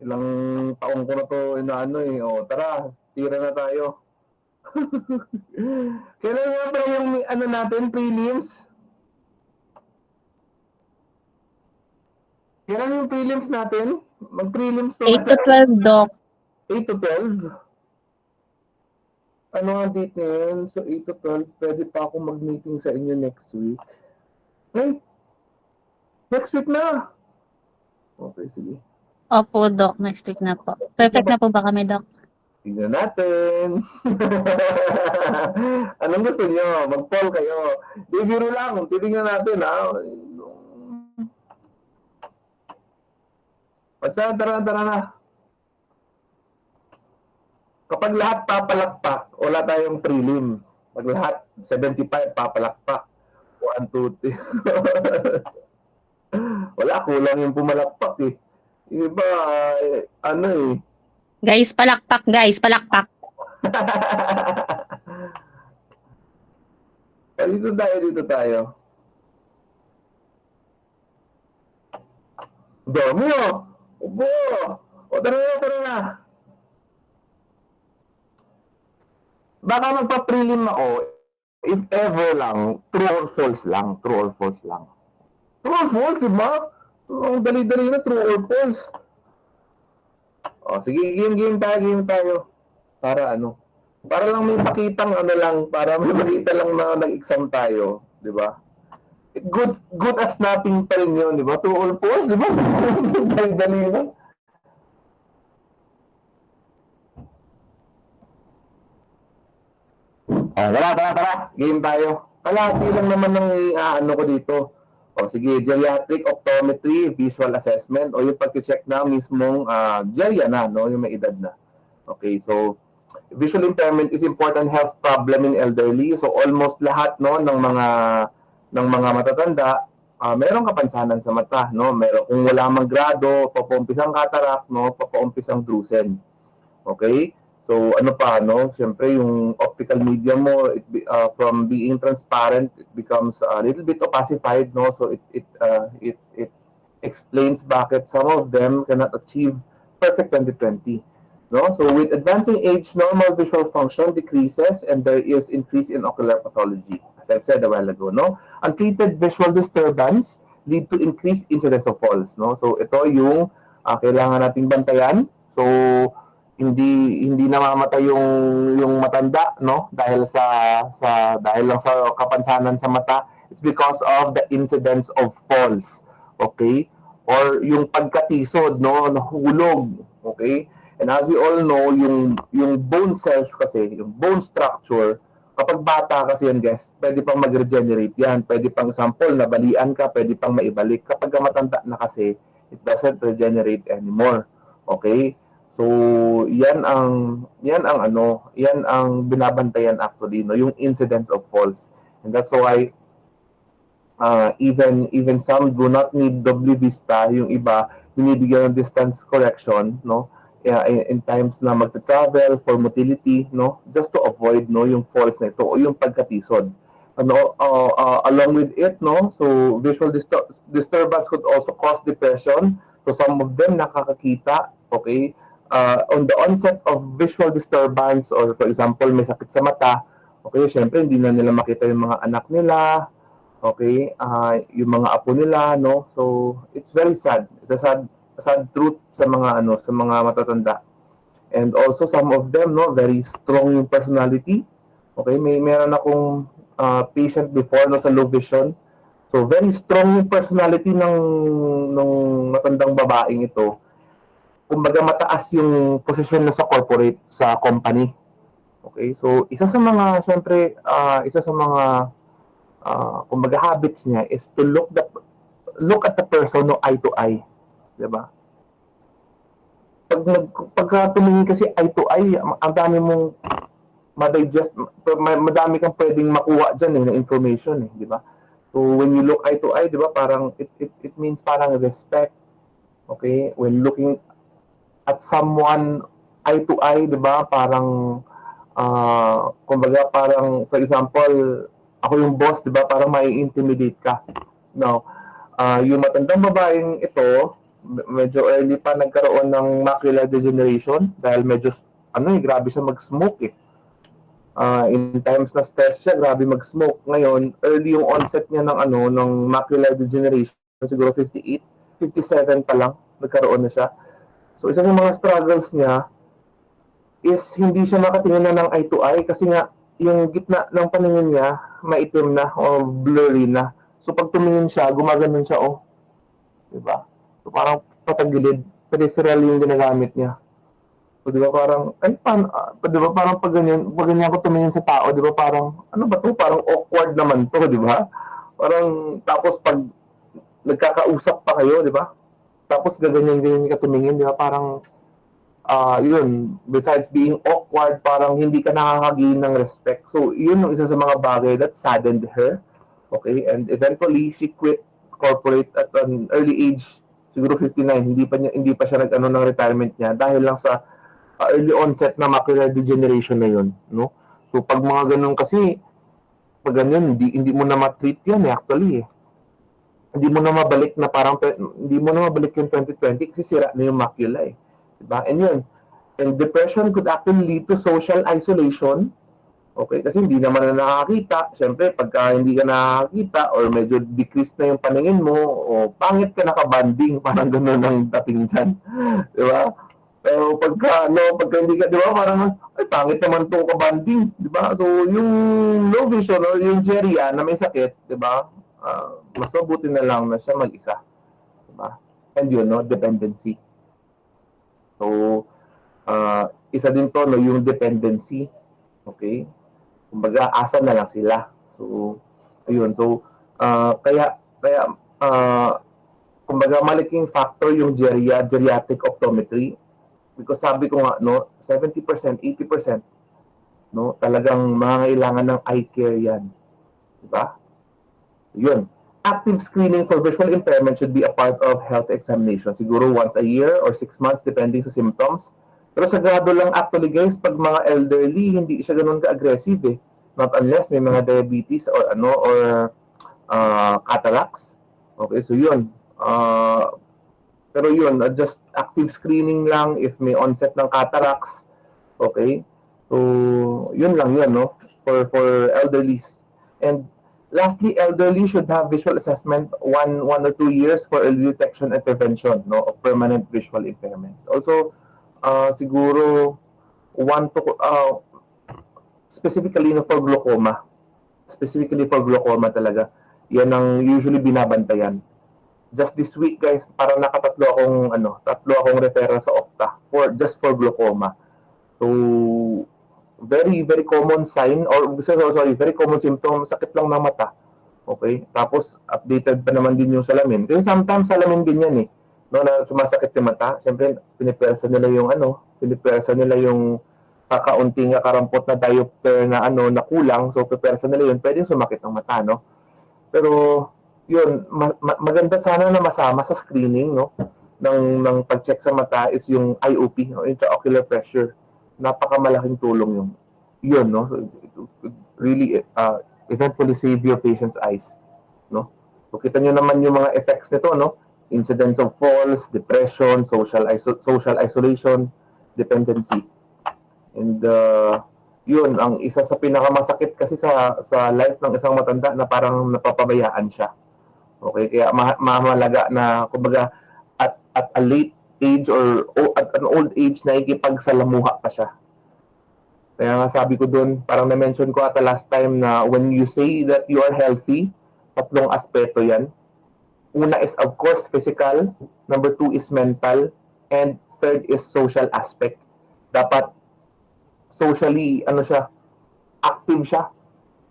Ilang taon ko na to inaano eh. O, tara, tira na tayo. Kailan nga ba yung ano natin, prelims? Kailan yung prelims natin? Mag-prelims to 8 to 12, Doc. 8 to 12? Ano ang date ngayon? So 8 to 12, pwede pa ako mag-meeting sa inyo next week. Ay, next week na. Okay, sige. Opo, Doc. Next week na po. Perfect na po ba kami, Doc? Tignan natin. Anong gusto niyo? Mag-poll kayo. Di biro lang. Titignan natin, ha? Basta, tara na. Kapag lahat papalakpak, wala tayong prelim. Pag lahat 75 papalakpak. 1, 2, 3. Wala, kulang yung pumalakpak eh. Yung iba, ano eh. Guys, palakpak, guys. Palakpak. Dito tayo. Dami oh. Obo. O, tara na. Baka magpa-prelim ako, if ever lang, true or false lang. True or false, diba? Ang dali-dali na, true or false. O, sige, game tayo. Para ano? Para lang may pakitang ano lang, para may makita lang na nag-exam tayo, di ba? Good as nothing pa rin yun, di ba? True or false, di ba? Dali-dali na. Tara. Game tayo. Kalahati lang naman ng ano ko dito. O sige, geriatric optometry, visual assessment, o yung pag-check na mismong geria na, no? Yung may edad na. Okay, so visual impairment is important health problem in elderly. So almost lahat no ng mga matatanda merong kapansanan sa mata, no? Meron kung wala mang grado, papaumpisang cataract, no? Papaumpisang drusen. Okay? So ano pa no? Siyempre yung optical medium mo from being transparent it becomes a little bit opacified, no? So it explains bakit some of them cannot achieve perfect 20/20. No? So with advancing age, normal visual function decreases and there is increase in ocular pathology, as I've said a while ago. No? Untreated visual disturbance lead to increased incidence of falls. No? So ito yung kailangan nating bantayan. So hindi namamatay yung matanda no dahil dahil lang sa kapansanan sa mata. It's because of the incidence of falls. Okay? Or yung pagkatisod no nahulog. Okay? And as we all know, yung bone cells kasi, yung bone structure, kapag bata kasi yan guys, pwede pang mag-regenerate yan. Pwede pang sample, nabalian ka, pwede pang maibalik. Kapag matanda na kasi, it doesn't regenerate anymore. Okay? So, yan ang binabantayan actually, no, yung incidence of falls. And that's why even some do not need doble vista, yung iba binibigyan ng distance correction, no? In times na magta-travel for motility, no? Just to avoid no yung falls na ito o yung pagkatisod. Ano along with it, no? So visual disturbance could also cause depression. So some of them nakakakita, okay? On the onset of visual disturbance or for example may sakit sa mata, okay, syempre hindi na nila makita yung mga anak nila, okay, yung mga apo nila, no? So it's very sad. It's a sad truth sa mga matatanda. And also some of them, no, very strong yung personality. Okay, meron akong patient before no sa low vision. So very strong yung personality ng matandang babaeng ito. Kumbaga mataas yung posisyon na sa corporate, sa company. Okay, so isa sa mga kumbaga habits niya is to look at the person no eye to eye, 'di ba? Pagka tumingin kasi eye to eye, ang dami mong ma-digest, madami kang pwedeng makuha diyan na information di ba? So when you look eye to eye, di ba, parang it means parang respect. Okay? When looking at someone eye to eye, di ba, parang kumbaga parang for example, ako yung boss, di ba, parang mai-intimidate ka. No. Yung matandang babaeng ito, medyo early pa nagkaroon ng macular degeneration dahil medyo grabe siya mag-smoke eh. In times na stress siya, grabe mag-smoke. Ngayon, early yung onset niya ng macular degeneration, siguro 58, 57 pa lang nagkaroon na siya. So isa sa mga struggles niya is hindi siya makatingin na ng eye to eye kasi nga yung gitna ng paningin niya maitim na o blurry na. So pag tumingin siya, gumaganon siya diba? So parang patagilid, peripheral yung ginagamit niya. So di ba parang di ba parang pag ganyan ko tumingin sa tao, di ba parang ano ba to? Parang awkward naman to, di ba? Parang tapos pag nagkakausap pa kayo, di ba? Tapos gaganyan-ganyan ka tumingin, di ba? Parang yun, besides being awkward, parang hindi ka nakakagain ng respect. So, yun yung isa sa mga bagay that saddened her. Okay? And eventually, she quit corporate at an early age, siguro 59. Hindi pa siya nag-ano ng retirement niya dahil lang sa early onset na macular degeneration na yun. No? So, pag mga ganun kasi, pag ganun, hindi mo na ma-treat yan actually eh. Hindi mo na mabalik yung 2020 kasi sira na yung macula eh. Diba? And yun. And depression could actually lead to social isolation. Okay? Kasi hindi naman na nakakita. Siyempre, pagka hindi ka nakakita or medyo decreased na yung paningin mo o pangit ka nakabanding, parang gano'n ang dating dyan. Diba? Pero pagka hindi ka, diba, parang, ay, pangit naman itong kabanding. Diba? So, yung low vision or yung gerya na may sakit, diba? Mas mabuti na lang na siya mag-isa. Diba? And yun, dependency. So, isa din to, yung dependency. Okay? Kumbaga, asa na lang sila. So, ayun. So, kaya kumbaga, malaking factor yung geriatric optometry. Because sabi ko nga, 70%, 80%, talagang mangangailangan ng eye care yan. Diba? Yun. Active screening for visual impairment should be a part of health examination. Siguro once a year or 6 months depending sa symptoms. Pero sagado lang actually guys, pag mga elderly, hindi siya ganun ka-aggressive eh. Not unless may mga diabetes or cataracts. Okay, so yun. Pero yun, just active screening lang if may onset ng cataracts. Okay? So, yun lang yun, for elderlies. And lastly, elderly should have visual assessment 1 or 2 years for early detection and prevention of permanent visual impairment. Also, siguro specifically for glaucoma. Specifically for glaucoma talaga. Yan ang usually binabantayan. Just this week guys, parang tatlo akong referral sa Opta just for glaucoma. So, very very common sign very common symptom, sakit lang ng mata. Okay? Tapos updated pa naman din yung salamin. Kasi sometimes salamin din yan eh. Na sumasakit yung mata. Siyempre pinipersa nila yung kakaunting karampot na diopter na na kulang. So pipersa nila yun, pwedeng sumakit ng mata, Pero yun, maganda sana na masama sa screening, ng pag-check sa mata is yung IOP, intraocular pressure. Napakamalaking tulong yun, So it could really eventually save your patient's eyes, So kita nyo naman yung mga effects nito, Incidence of falls, depression, social isolation, dependency. And yun, ang isa sa pinakamasakit kasi sa life ng isang matanda na parang napapabayaan siya. Okay, kaya mahalaga na kumbaga at a late age or at an old age na ikipagsalamuha pa siya. Kaya nga sabi ko doon, parang na-mention ko ata last time na when you say that you are healthy, tatlong aspeto yan. Una is of course physical, number 2 is mental, and third is social aspect. Dapat socially, active siya.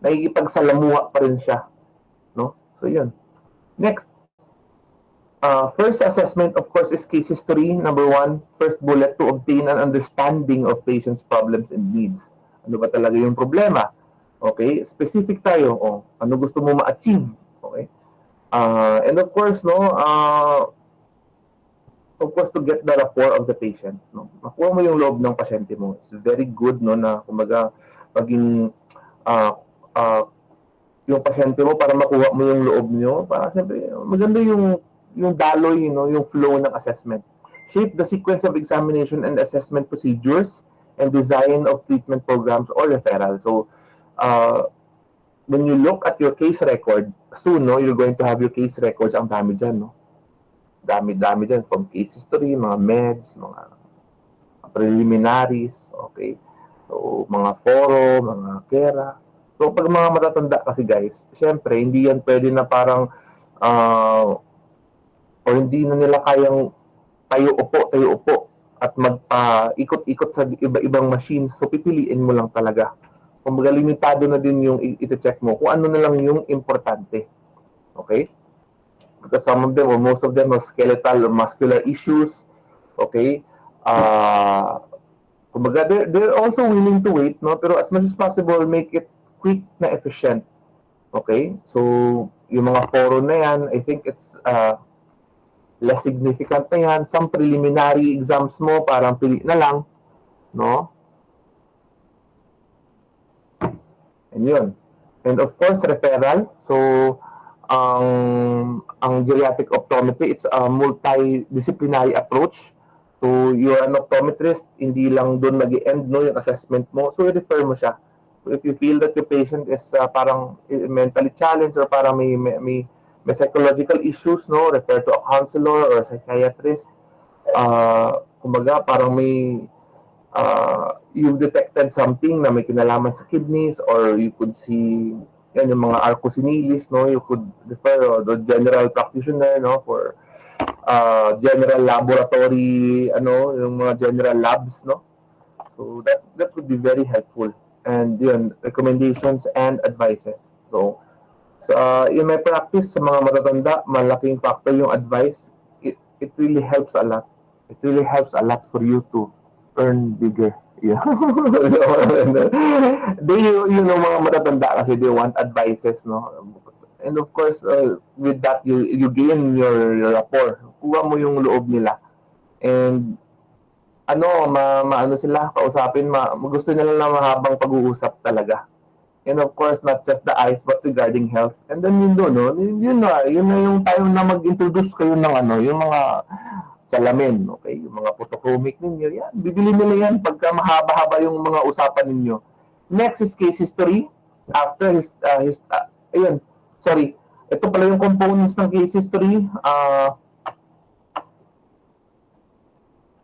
Nakikipagsalamuha pa rin siya. So yun. Next, first assessment, of course, is case history. Number 1, first bullet to obtain an understanding of patient's problems and needs. Ano ba talaga yung problema? Okay, specific tayo. Ano gusto mo ma-achieve? Okay. And of course, to get the rapport of the patient. Makuha mo yung loob ng pasyente mo. It's very good, na kumbaga, paging yung pasyente mo para makuha mo yung loob nyo. Para siyempre, maganda yung yung daloy, yung flow ng assessment. Shape the sequence of examination and assessment procedures and design of treatment programs or referral. So, when you look at your case record, soon, you're going to have your case records. Ang dami dyan, Dami-dami dyan. From case history, mga meds, mga preliminaries, okay? So, mga foro, mga kera. So, pag mga matatanda kasi guys, syempre, hindi yan pwede na parang o hindi na nila kayang tayo upo at magpa-ikot-ikot sa iba-ibang machines. So, pipiliin mo lang talaga. Kumbaga, limitado na din yung iti-check mo kung ano na lang yung importante. Okay? Because some of them or most of them have skeletal or muscular issues. Okay? Kumbaga, they're also willing to wait, pero as much as possible, make it quick na efficient. Okay? So, yung mga foro na yan, I think it's less significant na yan. Some preliminary exams mo, parang pili na lang. And yun. And of course, referral. So, ang geriatric optometry, it's a multidisciplinary approach. So, you're an optometrist, hindi lang doon nag-end yung assessment mo. So, refer mo siya. So, if you feel that your patient is parang mentally challenged or parang may psychological issues, refer to a counselor or a psychiatrist. Kumbaga, parang you've detected something na may kinalaman sa kidneys or you could see yan yung mga arcosinilis, you could refer the general practitioner, for general laboratory, yung mga general labs, So that would be very helpful. And yun, recommendations and advices. So in my practice sa mga matatanda, malaking factor yung advice. It really helps a lot. It really helps a lot for you to earn bigger. Yeah. Mga matatanda kasi they want advices, And of course, with that, you gain your rapport. Kuha mo yung loob nila. And maano sila, kausapin, gusto nila na mahabang pag-uusap talaga. And of course, not just the eyes, but regarding health. And then yun na yung time na mag-introduce kayo ng yung mga salamin, okay? Yung mga photochromic ninyo, yan. Bibili nila yan pagka mahaba-haba yung mga usapan ninyo. Next is case history. After ayun, sorry. Ito pala yung components ng case history.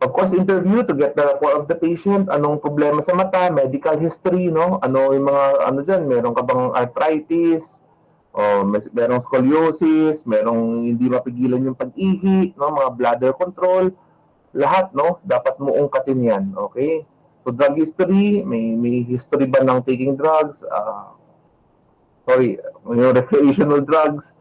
Of course, interview to get the rapport of the patient. Anong problema sa mata, medical history, Ano yung mga, dyan, meron ka bang arthritis, o merong scoliosis, merong hindi mapigilan yung pag-ihi, mga bladder control, lahat, dapat mo ungkatin yan, okay? So, drug history, may history ba ng taking drugs, yung recreational drugs,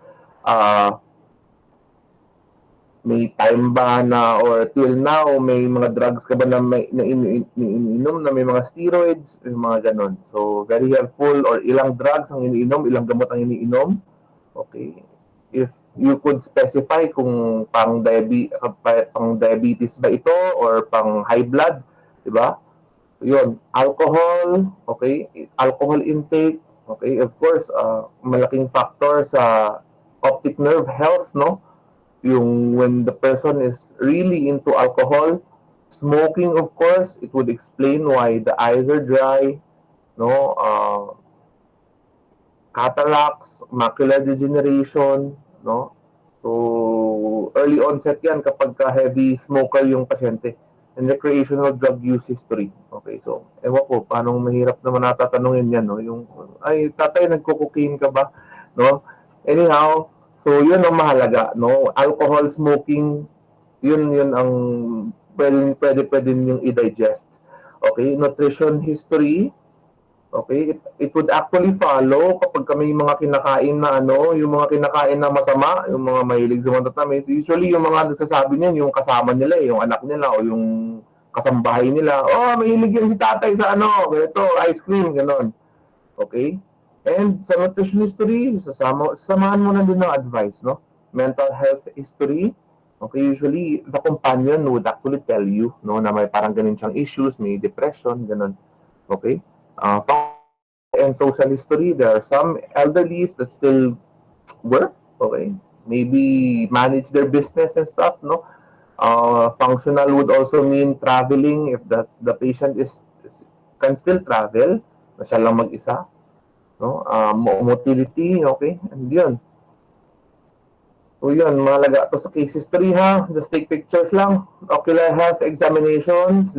may time ba na or till now may mga drugs ka ba na iniinom na may mga steroids, yung mga ganon. So, very helpful. Or ilang drugs ang iniinom, ilang gamot ang iniinom. Okay. If you could specify kung pang diabetes ba ito or pang high blood, di ba? Yun, alcohol, okay? Alcohol intake, okay? Of course, malaking factor sa optic nerve health, yung when the person is really into alcohol. Smoking, of course, it would explain why the eyes are dry, cataracts, macular degeneration, so early onset yan kapag heavy smoker yung pasyente. And recreational drug use history. Okay, so ewan ko paano mahirap naman natatanungin yan, yung ay tatay, nagko-cocaine ka ba, anyhow. So, yun ang mahalaga, Alcohol, smoking, yun ang pwede yung i-digest. Okay? Nutrition history. Okay? It would actually follow kapag kami yung mga kinakain na yung mga kinakain na masama, yung mga mahilig sa matatamis. Usually, yung mga nagsasabi niyan, yung kasama nila, yung anak nila, o yung kasambahay nila. Mahilig yan si tatay sa ganito, ice cream, ganon. Okay? And sa nutrition history, samahan mo na din ng advice, Mental health history. Okay, usually, the companion would actually tell you, na may parang ganun siyang issues, may depression, ganun. Okay? And social history, there are some elderlies that still work. Okay? maybe manage their business and stuff, no? Functional would also mean traveling if the patient can still travel, na siya lang mag-isa, no? Motility, okay? And yun. So yun, malaga to sa case history ha. Just take pictures lang. Ocular health examinations,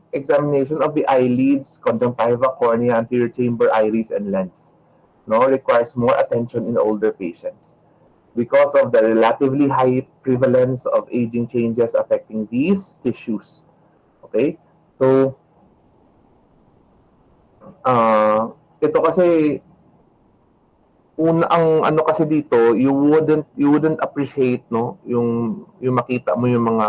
examination of the eyelids, conjunctiva, cornea, anterior chamber, iris, and lens. No, requires more attention in older patients because of the relatively high prevalence of aging changes affecting these tissues. Okay? So, ito kasi ang ano kasi dito, you wouldn't appreciate, no, yung makita mo yung mga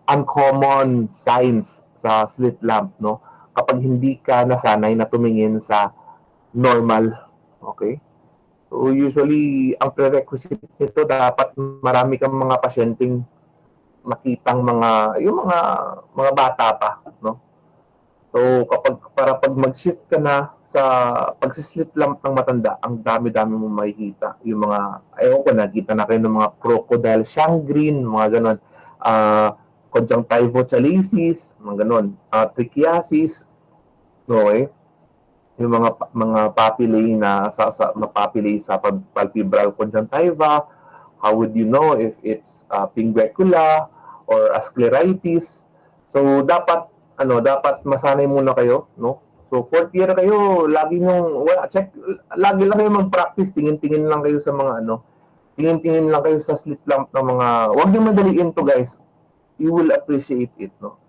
uncommon signs sa slit lamp, no, kapag hindi ka nasanay na tumingin sa normal. Okay? So usually ang prerequisite nito, dapat marami kang mga pasyenteng makitang yung mga bata pa, no. So pag mag-shift ka na sa pagsislit lamp ng matanda, ang dami-dami mo makikita. Yung mga, ayaw ko, nakita na kayo ng mga crocodile shangreen, mga ganon. Conjunctivochalasis, mga ganon. Trichiasis, okay? Yung mga papillae na papillae sa palpebral conjunctiva. How would you know if it's pinguecula or scleritis? So dapat masanay muna kayo, no? So, 4th year kayo, lagi lang kayo mag-practice, tingin-tingin lang kayo sa mga tingin-tingin lang kayo sa slit lamp ng mga, huwag niyo madaliin to, guys. You will appreciate it, no?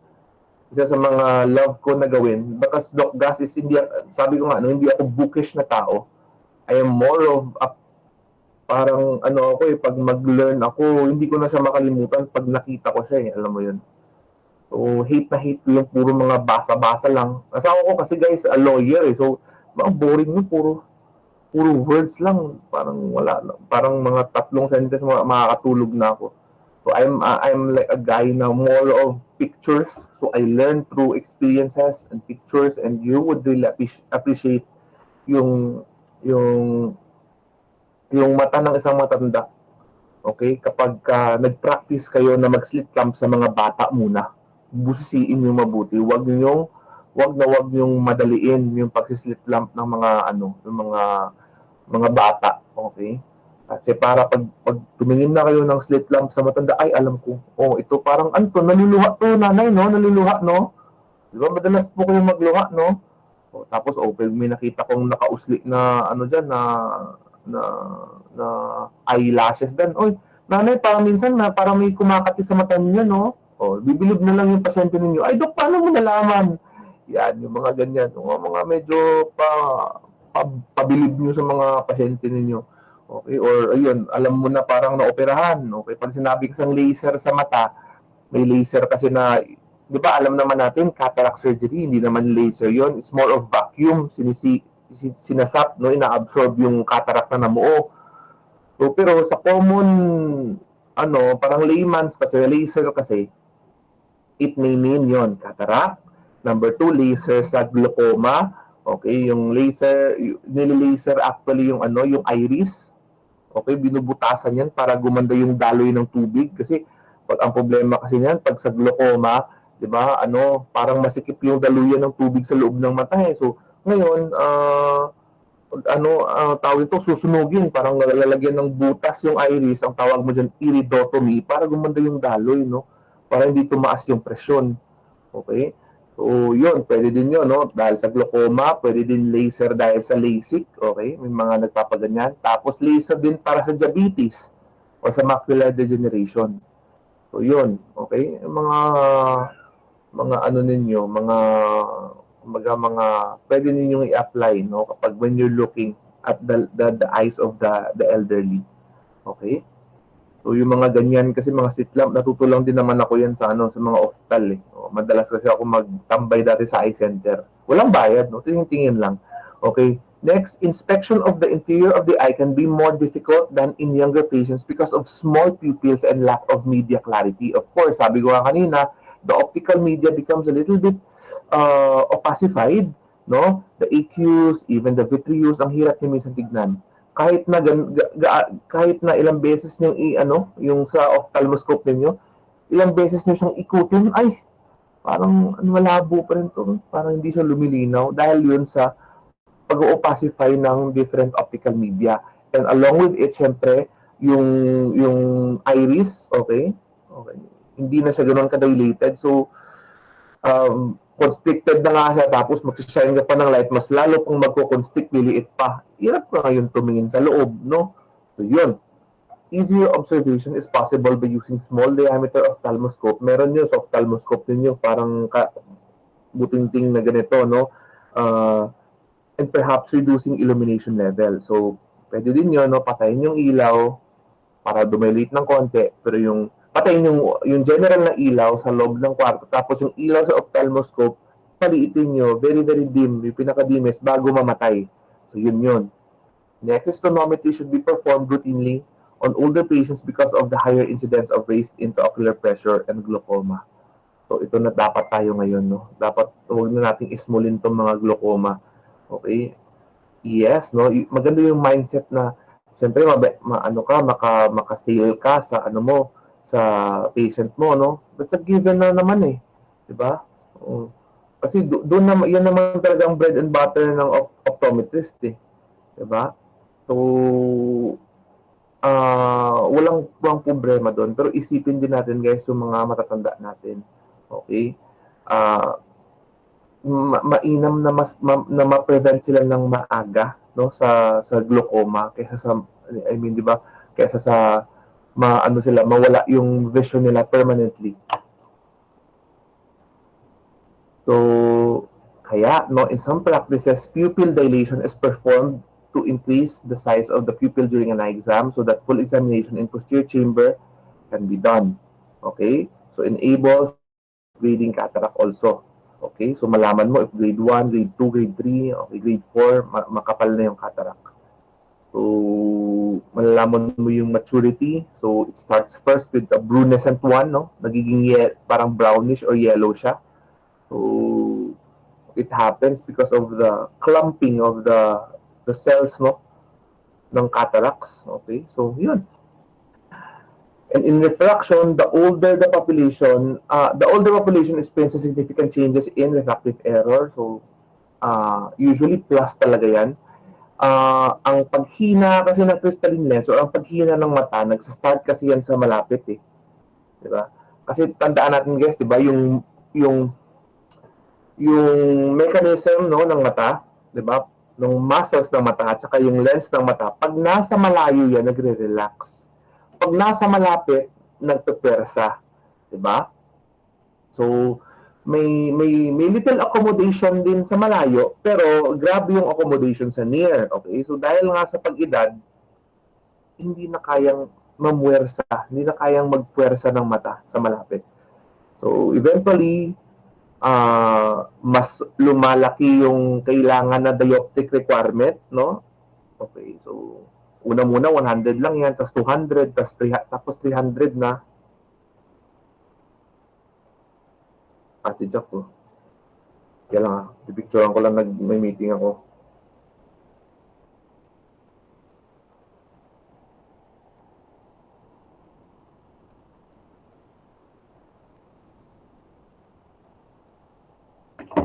Isa sa mga love ko na gawin, because Doc Gas is, sabi ko nga, hindi ako bookish na tao. I am more of parang pag mag-learn ako, hindi ko na siya makalimutan pag nakita ko siya, alam mo yun. So, hate ko yung puro mga basa-basa lang. Asawa ko kasi, guys, a lawyer eh. So, boring yun. Puro words lang. Parang wala. Parang mga 3 sentence makakatulog na ako. So, I'm like a guy na more of pictures. So, I learn through experiences and pictures, and you would really appreciate yung mata ng isang matanda. Okay? Kapag nag-practice kayo na mag-slit lamp sa mga bata muna, busisiin nyo mabuti. Wag nyong madaliin yung pagsislit lamp ng mga bata. Okay? Kasi para pag tumingin na kayo ng slit lamp sa matanda, ay alam ko, ito parang naluluha to, nanay, no? Naluluha, no? Di ba madalas po kayo magluha, no? Tapos pag may nakita kong nakausli na na eyelashes din. Oy, nanay, parang minsan parang may kumakati sa mata niya, no? Bibilib na lang yung pasyente ninyo. Ay, Dok, paano mo nalaman? Yan, yung mga ganyan. Yung mga medyo pabilib nyo sa mga pasyente ninyo. Okay, or ayun, alam mo na parang naoperahan. Okay, pag sinabi kasang laser sa mata, may laser kasi na, di ba, alam naman natin, cataract surgery, hindi naman laser yon. It's more of vacuum. Sinasap, no, ina-absorb yung cataract na namuo. So, pero sa common, parang layman's kasi, laser kasi, it may mean yon, cataract. Number 2, laser sa glaucoma. Okay, yung laser, nililaser actually yung yung iris. Okay, binubutasan yan para gumanda yung daloy ng tubig. Kasi ang problema kasi niyan, pag sa glaucoma, di ba, parang masikip yung daluyan ng tubig sa loob ng mata eh. So, ngayon, tawag ito, susunugin, parang lalagyan ng butas yung iris, ang tawag mo dyan, iridotomy, para gumanda yung daloy, no? Para hindi tumaas yung presyon. Okay? So, yun, pwede din yun, no? Dahil sa glaucoma, pwede din laser dahil sa LASIK, okay? May mga nagpapaganyan. Tapos, laser din para sa diabetes o sa macular degeneration. So, yun, okay? Mga ninyo, pwede ninyong i-apply, no? Kapag when you're looking at the eyes of the elderly. Okay? So yung mga ganyan kasi mga slit lamp, natutulang din naman ako yan sa mga oftal eh. Madalas kasi ako magtambay dati sa eye center. Walang bayad, no? Tingin-tingin lang. Okay. Next, inspection of the interior of the eye can be more difficult than in younger patients because of small pupils and lack of media clarity. Of course, sabi ko kanina, the optical media becomes a little bit opacified, no? The aqueous, even the vitreous, ang hirap niya minsan tignan. kahit na kahit na ilang beses niyo yung sa ophthalmoscope ninyo, ilang beses niyo siyang ikutin, ay parang malabo pa rin to, parang hindi siya lumilinaw dahil yun sa pag-opacify ng different optical media. And along with it, syempre, yung iris, okay? Okay. Hindi na siya ganoon ka-dilated. So, constricted na nga siya, tapos mag-shine ka pa ng light, mas lalo pang magko-constrict, liliit pa. Hirap ka ngayon tumingin sa loob, no? So, yun. Easier observation is possible by using small diameter ophthalmoscope. Meron yun sa ophthalmoscope ninyo, parang buting-ting na ganito, no? And perhaps reducing illumination level. So, pwede din yun, no? Patayin yung ilaw para dumilate ng konti, pero patayin yung general na ilaw sa loob ng kwarto, tapos yung ilaw sa ophthalmoscope, paliitin nyo, very, very dim, yung pinaka-dimmest, bago mamatay. So, yun. Next, tonometry should be performed routinely on older patients because of the higher incidence of raised intraocular pressure and glaucoma. So, ito na dapat tayo ngayon, no? Dapat, huwag na nating ismulin itong mga glaucoma. Okay? Yes, no? Maganda yung mindset na, siyempre, maka-sale ka sa, sa patient mo, no? That's a given na naman eh. Diba? Kasi doon na, yan naman talaga ang bread and butter ng optometrist eh. Diba? So, walang problema doon. Pero isipin din natin guys yung mga matatanda natin. Okay? Mainam na na ma-prevent sila ng maaga, no, sa glaucoma kaysa sa, di ba, kaysa sa mawala yung vision nila permanently. So, kaya, no, in some practices, pupil dilation is performed to increase the size of the pupil during an eye exam so that full examination in posterior chamber can be done. Okay? So, enables grading cataract also. Okay? So, malaman mo if grade 1, grade 2, grade 3, okay, grade 4, makapal na yung cataract. So, malalaman mo yung maturity. So, it starts first with a brunescent one, no? Nagiging parang brownish or yellow siya. So, it happens because of the clumping of the cells, no, ng cataracts. Okay, so yun. And in refraction, the older population experiences significant changes in refractive error. So, usually plus talaga yan. Ang paghina kasi ng crystalline lens or ang paghina ng mata, nagsa-start kasi yan sa malapit eh. Diba? Kasi tandaan natin guys, diba, yung mechanism, no, ng mata, diba? Ng muscles ng mata at saka yung lens ng mata, pag nasa malayo yan, nagre-relax. Pag nasa malapit, nagpe-persa. Diba? So, may little accommodation din sa malayo, pero grabe yung accommodation sa near. Okay? So, dahil nga sa pag-edad, hindi na kayang mamuwersa, hindi na kayang magpuwersa ng mata sa malapit. So, eventually, mas lumalaki yung kailangan na dioptric requirement, no? Okay, so una muna 100 lang yan, tapos 200, tapos 300 na. Ate Jack ko. Kaya lang pipicturean ko lang, may meeting ako.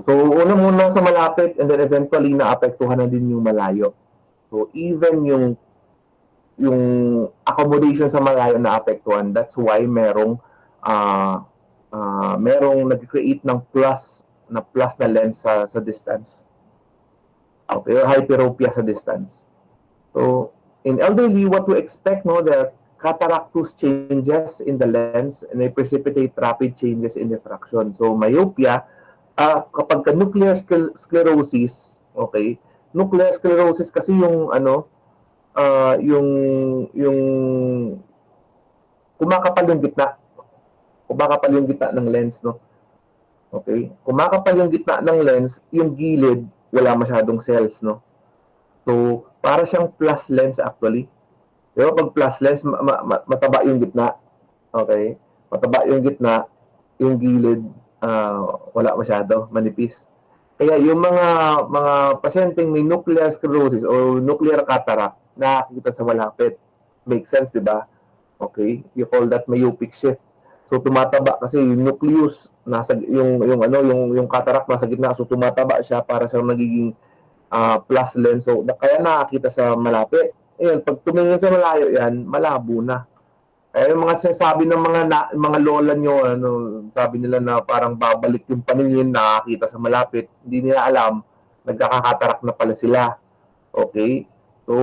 So, una muna sa malapit and then eventually naapektuhan na din yung malayo. So, even yung accommodation sa malayo naapektuhan. That's why merong nag-create ng plus na lens sa distance. Okay, or hyperopia sa distance. So, in elderly, what to expect, no, there are cataractous changes in the lens and they precipitate rapid changes in diffraction. So, myopia, kapag nuclear sclerosis, okay, nuclear sclerosis kasi yung yung kumakapal yung gitna ng lens, no? Okay, kumakapal yung gitna ng lens, yung gilid wala masyadong cells, no? So, para siyang plus lens actually. Diba, pag plus lens, mataba yung gitna. Okay, mataba yung gitna, yung gilid wala masyado, manipis. Kaya yung mga pasyenteng may nuclear sclerosis o nuclear cataract, nakakita sa malapit. Make sense, di ba? Okay? You call that myopic shift. So tumataba kasi yung nucleus nasa yung cataract nasa gitna, so tumataba siya para sa nagiging plus lens. So kaya nakakita sa malapit. Ayun, pag tumingin sa malayo yan, malabo na. Eh, yung mga sinasabi ng mga lola nyo, sabi nila na parang babalik yung paningin, nakakita sa malapit, hindi nila alam, nagkakakatarak na pala sila. Okay? So,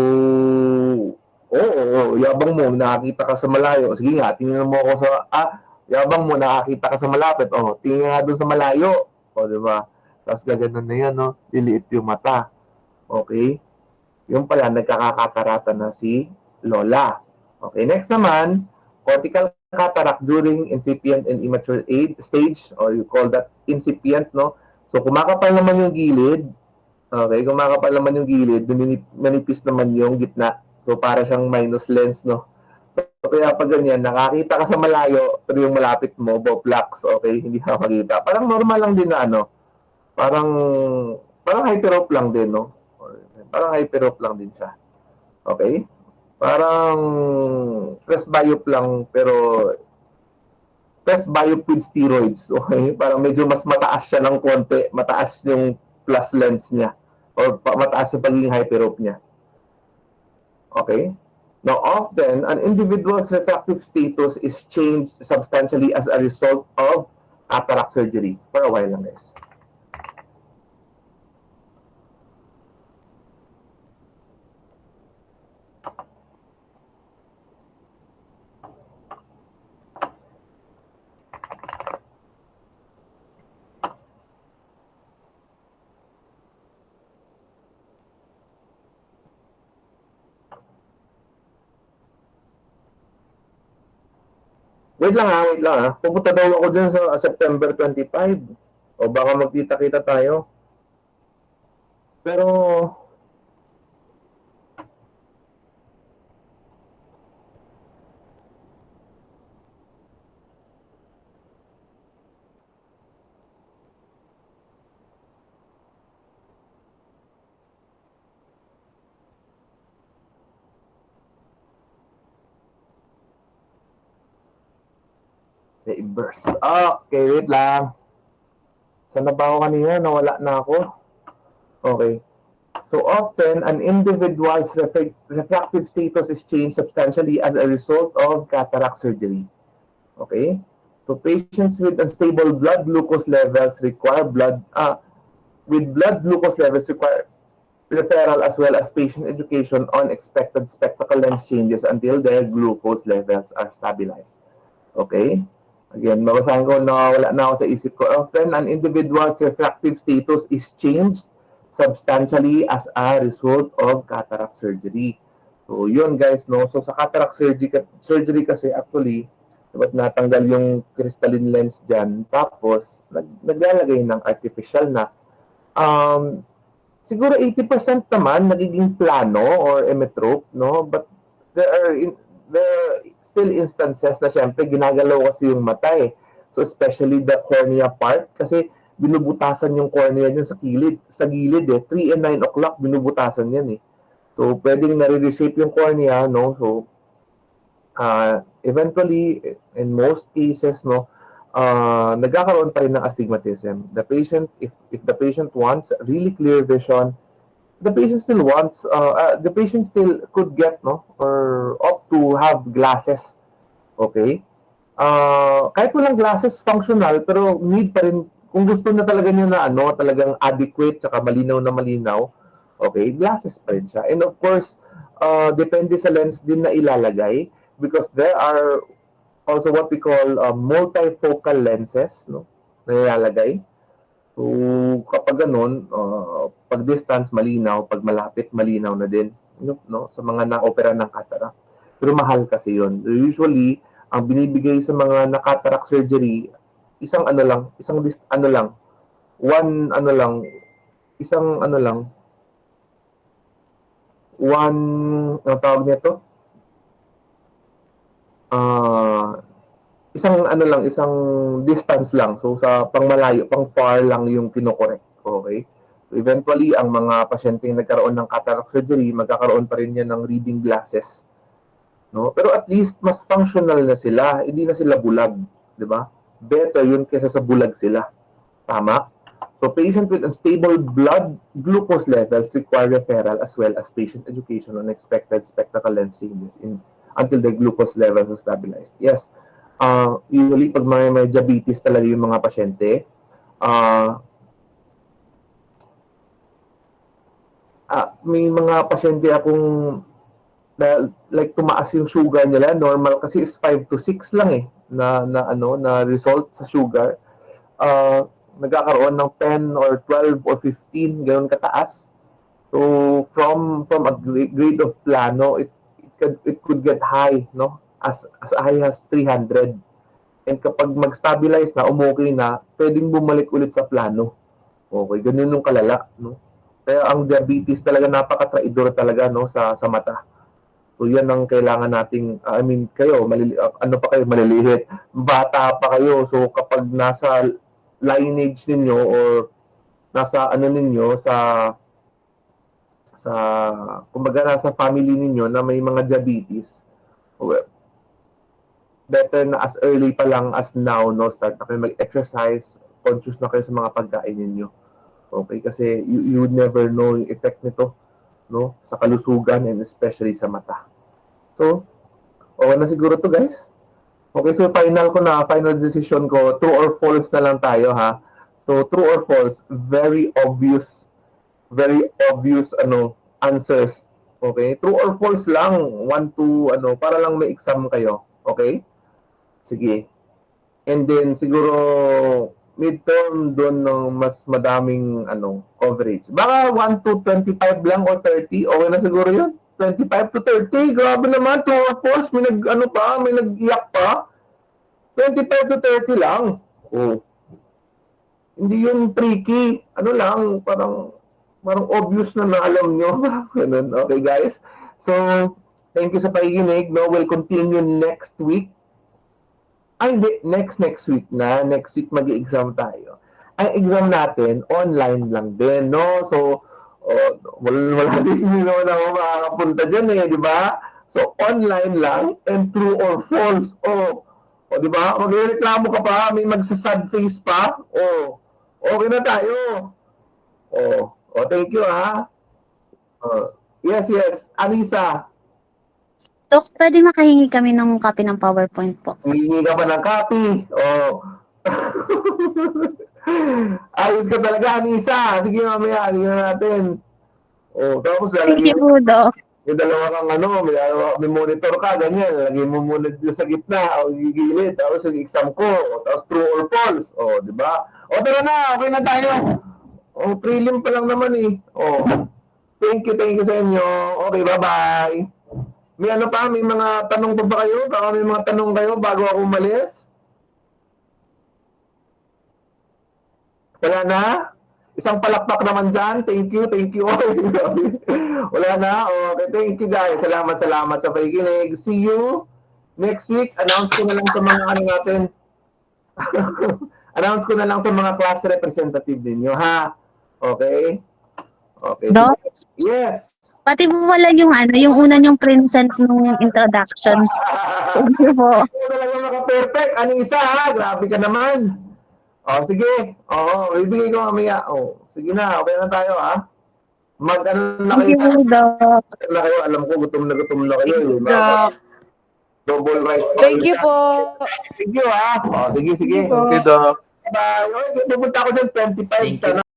yabang mo, nakakita ka sa malayo. Sige nga, tingnan mo ako yabang mo, nakakita ka sa malapit. Tingnan nga doon sa malayo. Di ba? Tapos gaganon na yan, no? Liliit yung mata. Okay? Yung pala, nagkakakatarata na si Lola. Okay, next naman, cortical cataract during incipient and immature age stage, or you call that incipient, no? So, kumakapal naman yung gilid. Okay, kumakapal naman yung gilid, manipis naman yung gitna. So, para siyang minus lens, no? So, kaya pag ganyan, nakakita ka sa malayo, pero yung malapit mo, boplax, okay, hindi ka makita. Parang normal lang din na parang hyperope lang din, no? Parang hyperope lang din siya. Okay? Parang presbyop lang, pero presbyop with steroids. Okay? Parang medyo mas mataas siya ng konti. Mataas yung plus lens niya. Or mataas yung pagiging hyperope niya. Okay? Now, often, an individual's refractive status is changed substantially as a result of cataract surgery. For a while lang, guys. Wait lang ha. Pupunta daw ako dun sa September 25. O baka magkita-kita tayo. Pero, burst. Okay, wait lang. Saan na ba ako kanina? Nawala na ako. Okay. So often, an individual's refractive status is changed substantially as a result of cataract surgery. Okay? So patients with unstable blood glucose levels require referral as well as patient education on expected spectacle lens changes until their glucose levels are stabilized. Okay? Again, mabasahin ko, nawala na ako sa isip ko. Often, an individual's refractive status is changed substantially as a result of cataract surgery. So, yun guys, no? So, sa cataract surgery kasi actually, dapat natanggal yung crystalline lens dyan. Tapos, naglalagay ng artificial na. Siguro 80% naman nagiging plano or emmetrope, no? But there are still instances na syempre ginagalaw kasi yung mata eh. So especially the cornea part kasi binubutasan yung cornea dyan sa gilid eh. 3 and 9 o'clock binubutasan yan eh. So pwedeng nare-reshape yung cornea, no? So eventually in most cases, no, nagkakaroon pa rin ng astigmatism. The patient, if the patient wants really clear vision, the patient still could get, no, or opt to have glasses. Okay? Kahit walang glasses, functional, pero need pa rin, kung gusto na talaga niyo na talagang adequate, saka malinaw na malinaw, okay, glasses pa rin siya. And of course, depende sa lens din na ilalagay because there are also what we call multifocal lenses, no, na ilalagay. So, kapag ganun, pag distance, malinaw. Pag malapit, malinaw na din. No? Sa mga na-opera ng cataract. Pero mahal kasi yun. Usually, ang binibigay sa mga na-cataract surgery, isang ang tawag nito? Isang distance lang. So, sa pang malayo, pang far lang yung kinokorek. Okay? Eventually, ang mga pasyenteng nagkaroon ng cataract surgery, magkakaroon pa rin yan ng reading glasses. No? Pero at least, mas functional na sila. Hindi na sila bulag. Di ba? Better yun kaysa sa bulag sila. Tama? So, patient with unstable blood glucose levels require referral as well as patient education on expected spectacle lens changes until the glucose levels are stabilized. Yes. Usually, pag may diabetes talaga yung mga pasyente, may mga pasyente akong like tumaas yung sugar nila, normal kasi is 5 to 6 lang na result sa sugar. Nagkakaroon ng 10 or 12 or 15 ganoon kataas. So from a grade of plano, it could get high, no? As high as 300. And kapag mag-stabilize na, umokay na, pwedeng bumalik ulit sa plano. Okay, ganun yung kalala, no? Kaya ang diabetes talaga napaka-traidor talaga, no, sa mata. So yan ang kailangan nating kayo maliliit, bata pa kayo. So kapag nasa lineage ninyo or nasa ninyo sa kumbaga nasa family ninyo na may mga diabetes, well, better na as early pa lang as now, no, start na kayo mag-exercise, conscious na kayo sa mga pagkain ninyo. Okay, kasi you would never know yung effect nito, no, sa kalusugan and especially sa mata. So, okay na siguro to, guys. Okay, so final decision ko, true or false na lang tayo, ha. So, true or false, very obvious answers. Okay? True or false lang, 1 to para lang may exam kayo. Okay? Sige. And then siguro midterm doon ng mas madaming coverage. Baka 1 to 25 lang o 30, okay na siguro 'yun. 25 to 30, grabe naman, true or false, may may nag-iyak pa. 25 to 30 lang. Oh. Hindi yung tricky. Lang, parang obvious na alam nyo. Ganun. Okay, guys? So, thank you sa pakikinig. No, we'll continue next week. Hindi. Next week na. Next week mag-exam tayo. Ang exam natin, online lang din, no? So, wala din naman ako makakapunta dyan di ba? So, online lang and true or false. Di ba? Magreklamo ka pa, may magsasad face pa. Okay na tayo. Thank you, ha? Yes. Anissa. Dok, pwede makahingi kami ng copy ng PowerPoint po. Hihingi ka pa ng copy. Ayos ka talaga, Anissa. Sige, mamaya, natin. Tapos Thank you po, Dok. May dalawa kang may monitor ka, ganyan. Lagay mo muna dito sa gitna, o gigilid. Tapos yung exam ko, tapos true or false. Di ba? Tara na, okay na tayo. Prelim pa lang naman Thank you sa inyo. Okay, bye-bye. May may mga tanong pa ba kayo? Baka may mga tanong kayo bago ako umalis? Wala na? Isang palakpak naman dyan. Thank you. Wala na? Okay, thank you guys. Salamat sa pakikinig. See you next week. Announce ko na lang sa mga natin. Announce ko na lang sa mga class representative ninyo, ha? Okay? Dok? Yes. Pati po wala yung una niyong present nung introduction. Thank you po. Ito talaga naka-perfect. Anissa, ha? Grabe ka naman. Sige. Bibigay ko mamaya. Sige na. Okay na tayo, ha? Na Thank kayo. you, Dok. Na kayo. Alam ko, gutom na kayo. Doc. Double rice. Thank you po. Thank you, ha? Sige. Okay, Doc. Bye. Okay, pupunta ako dyan 25. Thank you.